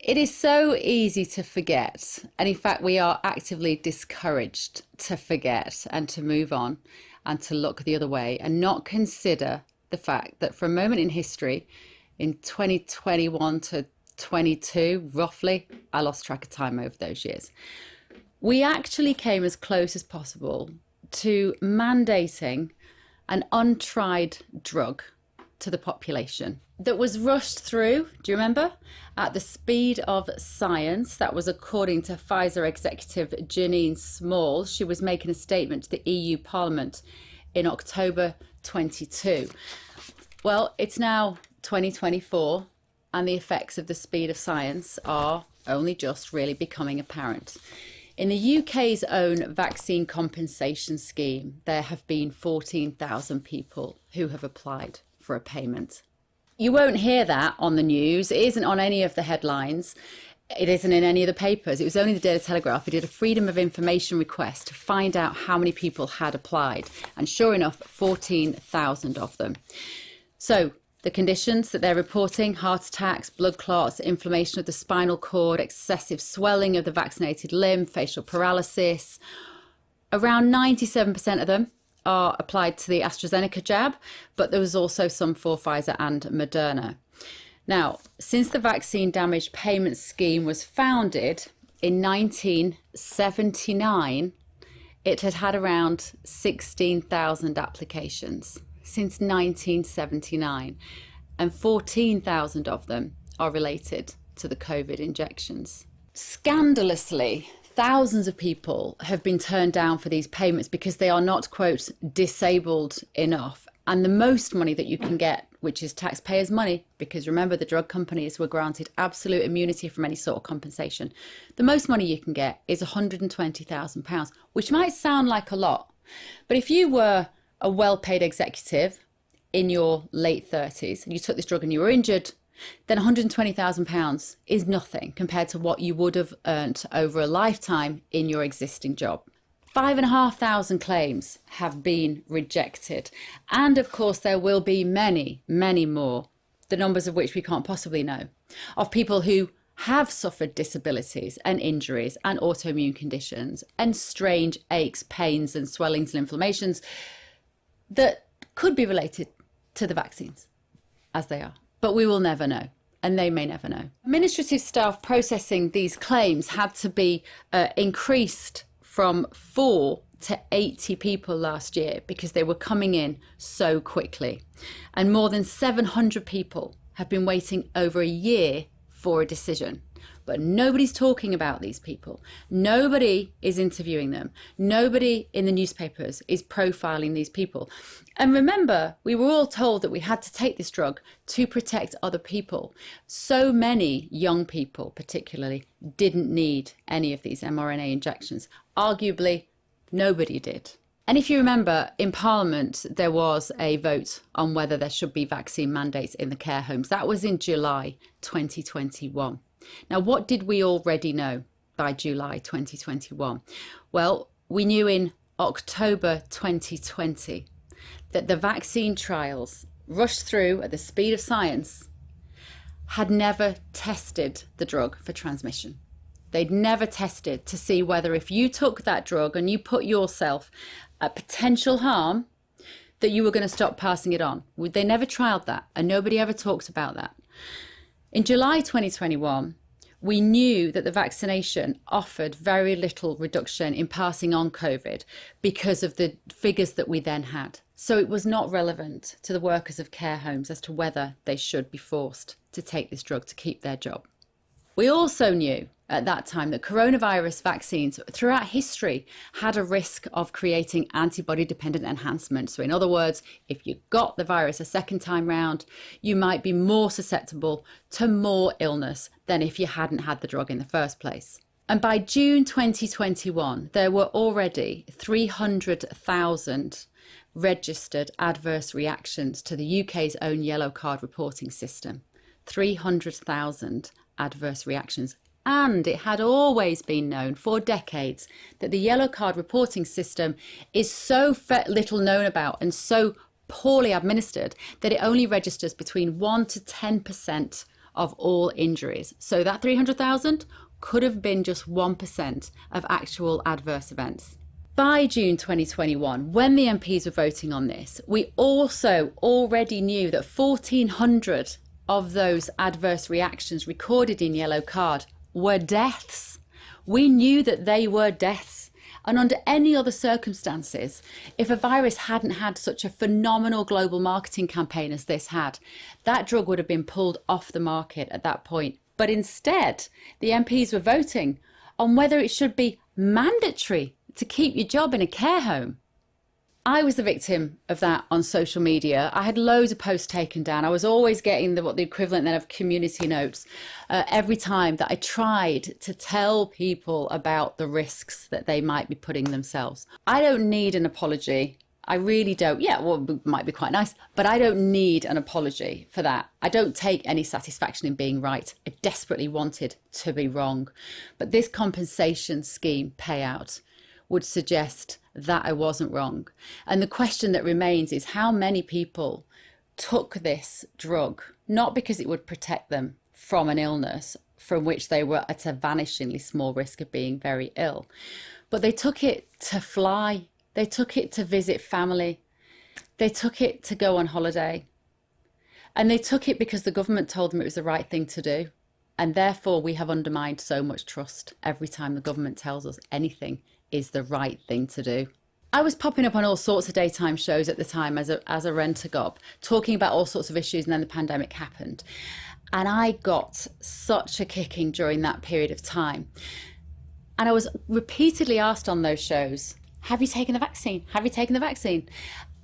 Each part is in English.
It is so easy to forget, and in fact we are actively discouraged to forget and to move on and to look the other way and not consider the fact that for a moment in history, in 2021 to 22 roughly, I lost track of time over those years, we actually came as close as possible to mandating an untried drug to the population that was rushed through, do you remember, at the speed of science. That was according to Pfizer executive Janine Small. She was making a statement to the EU Parliament in October 22. Well, it's now 2024 and the effects of the speed of science are only just really becoming apparent. In the UK's own vaccine compensation scheme, there have been 14,000 people who have applied for a payment. You won't hear that on the news. It isn't on any of the headlines. It isn't in any of the papers. It was only the Daily Telegraph who did a Freedom of Information request to find out how many people had applied. And sure enough, 14,000 of them. So the conditions that they're reporting: heart attacks, blood clots, inflammation of the spinal cord, excessive swelling of the vaccinated limb, facial paralysis. Around 97% of them are applied to the AstraZeneca jab, but there was also some for Pfizer and Moderna. Now, since the Vaccine Damage Payment Scheme was founded in 1979, it had had around 16,000 applications since 1979, and 14,000 of them are related to the COVID injections. Scandalously, thousands of people have been turned down for these payments because they are not, quote, disabled enough. And the most money that you can get, which is taxpayers' money, because remember the drug companies were granted absolute immunity from any sort of compensation, the most money you can get is £120,000, which might sound like a lot. But if you were a well-paid executive in your late 30s and you took this drug and you were injured, then £120,000 is nothing compared to what you would have earned over a lifetime in your existing job. 5,500 claims have been rejected. And of course, there will be many, many more, the numbers of which we can't possibly know, of people who have suffered disabilities and injuries and autoimmune conditions and strange aches, pains and swellings and inflammations that could be related to the vaccines, as they are. But we will never know, and they may never know. Administrative staff processing these claims had to be increased from 4 to 80 people last year because they were coming in so quickly. And more than 700 people have been waiting over a year for a decision. But nobody's talking about these people. Nobody is interviewing them. Nobody in the newspapers is profiling these people. And remember, we were all told that we had to take this drug to protect other people. So many young people, particularly, didn't need any of these mRNA injections. Arguably, nobody did. And if you remember, in Parliament, there was a vote on whether there should be vaccine mandates in the care homes. That was in July 2021. Now, what did we already know by July 2021? Well, we knew in October 2020 that the vaccine trials rushed through at the speed of science had never tested the drug for transmission. They'd never tested to see whether if you took that drug and you put yourself at potential harm, that you were going to stop passing it on. They never trialed that, and nobody ever talked about that. In July 2021, we knew that the vaccination offered very little reduction in passing on COVID because of the figures that we then had. So it was not relevant to the workers of care homes as to whether they should be forced to take this drug to keep their job. We also knew at that time that coronavirus vaccines throughout history had a risk of creating antibody-dependent enhancement. So in other words, if you got the virus a second time round, you might be more susceptible to more illness than if you hadn't had the drug in the first place. And by June 2021, there were already 300,000 registered adverse reactions to the UK's own yellow card reporting system. 300,000 adverse reactions. And it had always been known for decades that the yellow card reporting system is so little known about and so poorly administered that it only registers between 1 to 10% of all injuries. So that 300,000 could have been just 1% of actual adverse events. By June 2021, when the MPs were voting on this, we also already knew that 1,400 of those adverse reactions recorded in Yellow Card were deaths. We knew that they were deaths. And under any other circumstances, if a virus hadn't had such a phenomenal global marketing campaign as this had, that drug would have been pulled off the market at that point. But instead, the MPs were voting on whether it should be mandatory to keep your job in a care home. I was the victim of that on social media. I had loads of posts taken down. I was always getting the equivalent then of community notes every time that I tried to tell people about the risks that they might be putting themselves. I don't need an apology. I really don't. Yeah, well, it might be quite nice, but I don't need an apology for that. I don't take any satisfaction in being right. I desperately wanted to be wrong. But this compensation scheme payout would suggest that I wasn't wrong. And the question that remains is how many people took this drug, not because it would protect them from an illness from which they were at a vanishingly small risk of being very ill, but they took it to fly, they took it to visit family, they took it to go on holiday, and they took it because the government told them it was the right thing to do. And therefore we have undermined so much trust every time the government tells us anything is the right thing to do. I was popping up on all sorts of daytime shows at the time as a rent-a-gob, talking about all sorts of issues, and then the pandemic happened. And I got such a kicking during that period of time. And I was repeatedly asked on those shows, have you taken the vaccine? Have you taken the vaccine?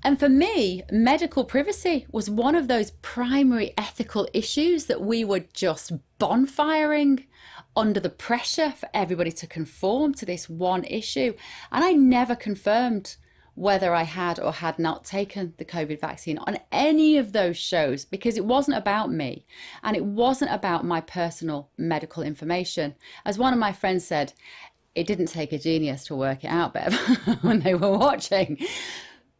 And for me, medical privacy was one of those primary ethical issues that we were just bonfiring under the pressure for everybody to conform to this one issue. And I never confirmed whether I had or had not taken the COVID vaccine on any of those shows, because it wasn't about me and it wasn't about my personal medical information. As one of my friends said, it didn't take a genius to work it out, Bev, when they were watching.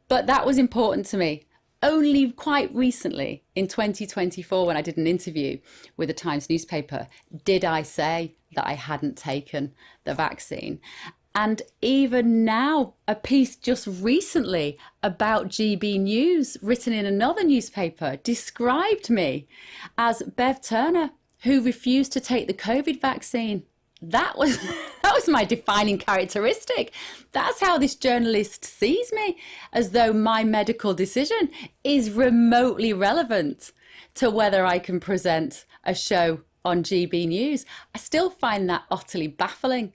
But that was important to me. Only quite recently, in 2024, when I did an interview with the Times newspaper, did I say that I hadn't taken the vaccine. And even now, a piece just recently about GB News, written in another newspaper, described me as Bev Turner, who refused to take the COVID vaccine. That was my defining characteristic. That's how this journalist sees me, as though my medical decision is remotely relevant to whether I can present a show on GB News. I still find that utterly baffling.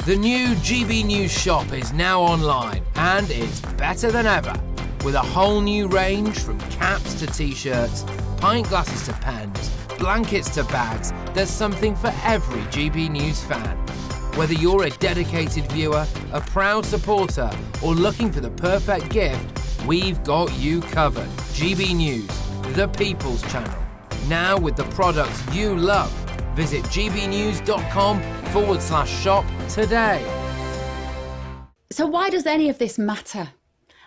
The new GB News shop is now online and it's better than ever. With a whole new range from caps to t-shirts, pint glasses to pens, blankets to bags, there's something for every GB News fan. Whether you're a dedicated viewer, a proud supporter, or looking for the perfect gift, we've got you covered. GB News, the People's Channel. Now with the products you love. Visit gbnews.com/shop today. So why does any of this matter?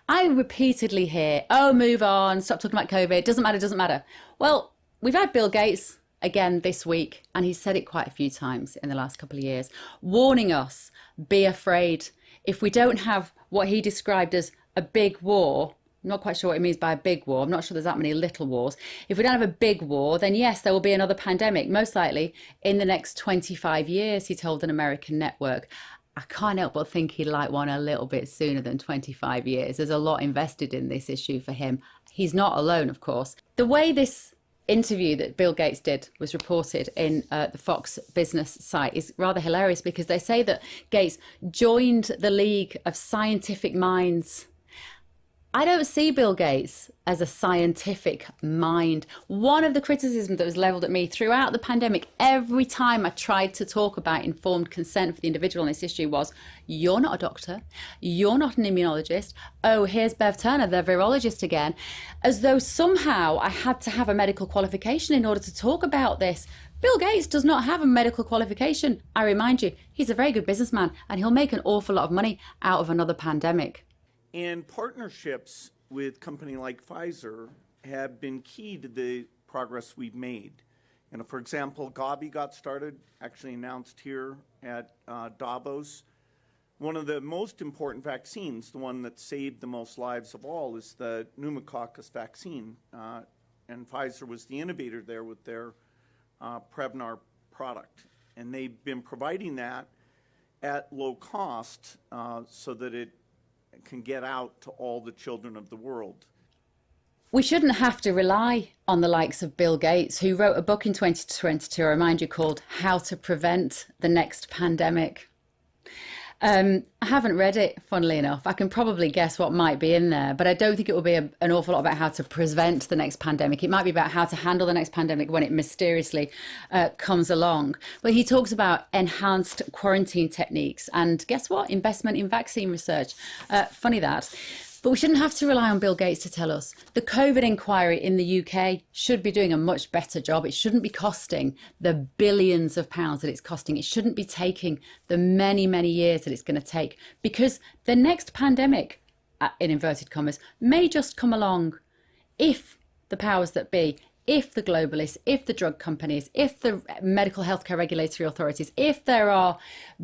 I repeatedly hear, oh, move on, stop talking about COVID, doesn't matter. Well, we've had Bill Gates again this week, and he's said it quite a few times in the last couple of years, warning us, be afraid. If we don't have what he described as a big war, I'm not quite sure what he means by a big war. I'm not sure there's that many little wars. If we don't have a big war, then yes, there will be another pandemic, most likely in the next 25 years, he told an American network. I can't help but think he'd like one a little bit sooner than 25 years. There's a lot invested in this issue for him. He's not alone, of course. The way this interview that Bill Gates did was reported in the Fox Business site is rather hilarious, because they say that Gates joined the League of Scientific Minds. I don't see Bill Gates as a scientific mind. One of the criticisms that was levelled at me throughout the pandemic, every time I tried to talk about informed consent for the individual on this issue, was, you're not a doctor, you're not an immunologist, oh, here's Bev Turner, the virologist again, as though somehow I had to have a medical qualification in order to talk about this. Bill Gates does not have a medical qualification. I remind you, he's a very good businessman, and he'll make an awful lot of money out of another pandemic. And partnerships with companies like Pfizer have been key to the progress we've made. For example, Gavi got started, actually announced here at Davos. One of the most important vaccines, the one that saved the most lives of all, is the pneumococcus vaccine. And Pfizer was the innovator there with their Prevnar product. And they've been providing that at low cost so that it can get out to all the children of the world. We shouldn't have to rely on the likes of Bill Gates, who wrote a book in 2022, I remind you, called How to Prevent the Next Pandemic. I haven't read it, funnily enough. I can probably guess what might be in there, but I don't think it will be an awful lot about how to prevent the next pandemic. It might be about how to handle the next pandemic when it mysteriously comes along. But he talks about enhanced quarantine techniques and guess what? Investment in vaccine research. Funny that. But we shouldn't have to rely on Bill Gates to tell us. The COVID inquiry in the UK should be doing a much better job. It shouldn't be costing the billions of pounds that it's costing. It shouldn't be taking the many, many years that it's going to take, because the next pandemic, in inverted commas, may just come along if the powers that be, if the globalists, if the drug companies, if the medical healthcare regulatory authorities, if there are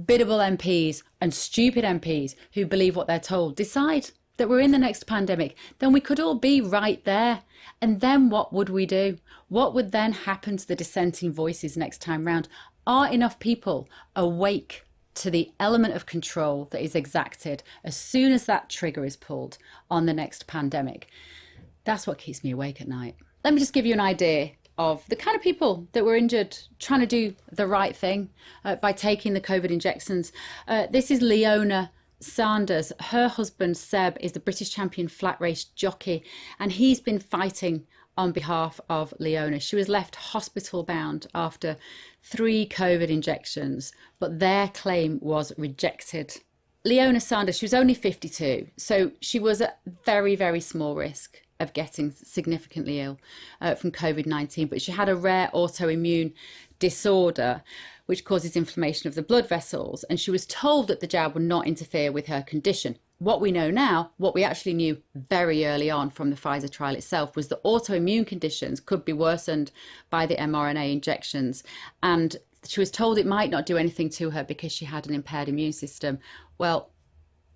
biddable MPs and stupid MPs who believe what they're told, decide that we're in the next pandemic, then we could all be right there. And then what would we do? What would then happen to the dissenting voices next time round? Are enough people awake to the element of control that is exacted as soon as that trigger is pulled on the next pandemic? That's what keeps me awake at night. Let me just give you an idea of the kind of people that were injured trying to do the right thing by taking the COVID injections. This is Leona Sanders. Her husband Seb is the British champion flat race jockey, and he's been fighting on behalf of Leona. She was left hospital bound after 3 COVID injections, but their claim was rejected. Leona Sanders, she was only 52, so she was at very, very small risk of getting significantly ill from COVID-19, but she had a rare autoimmune disorder which causes inflammation of the blood vessels, and she was told that the jab would not interfere with her condition. What we know now, what we actually knew very early on from the Pfizer trial itself, was that autoimmune conditions could be worsened by the mRNA injections, and she was told it might not do anything to her because she had an impaired immune system. Well,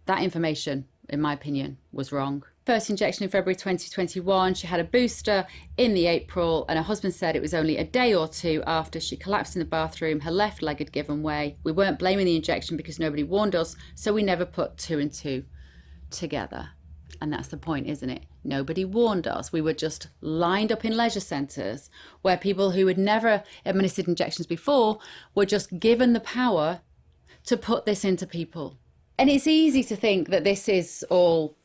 that information, in my opinion, was wrong. First injection in February 2021, she had a booster in the April, and her husband said it was only a day or two after she collapsed in the bathroom, her left leg had given way. We weren't blaming the injection because nobody warned us, so we never put 2 and 2 together. And that's the point, isn't it? Nobody warned us. We were just lined up in leisure centres where people who had never administered injections before were just given the power to put this into people. And it's easy to think that this is all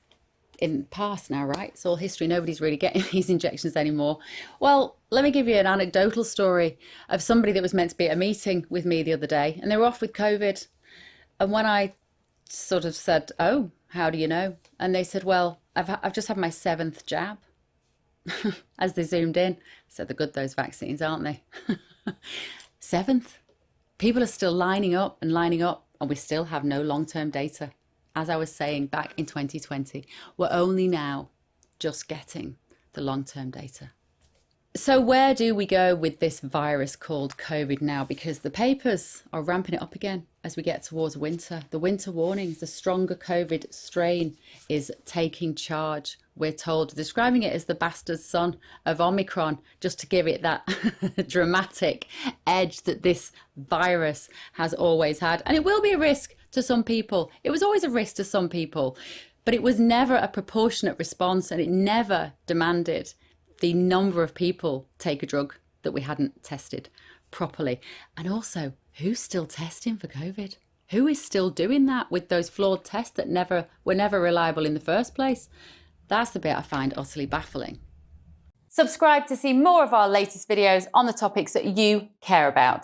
in the past now, right? It's all history. Nobody's really getting these injections anymore. Well, let me give you an anecdotal story of somebody that was meant to be at a meeting with me the other day, and they were off with COVID. And when I sort of said, "Oh, how do you know?" And they said, "Well, I've just had my 7th jab." As they zoomed in, I said, "They're good, those vaccines, aren't they?" 7th. People are still lining up, and we still have no long-term data. As I was saying back in 2020, we're only now just getting the long-term data. So where do we go with this virus called COVID now? Because the papers are ramping it up again as we get towards winter. The winter warnings, the stronger COVID strain is taking charge, we're told, describing it as the bastard son of Omicron, just to give it that dramatic edge that this virus has always had. And it will be a risk to some people. It was always a risk to some people, but it was never a proportionate response, and it never demanded the number of people take a drug that we hadn't tested properly. And also, who's still testing for COVID? Who is still doing that with those flawed tests that were never reliable in the first place? That's the bit I find utterly baffling. Subscribe to see more of our latest videos on the topics that you care about.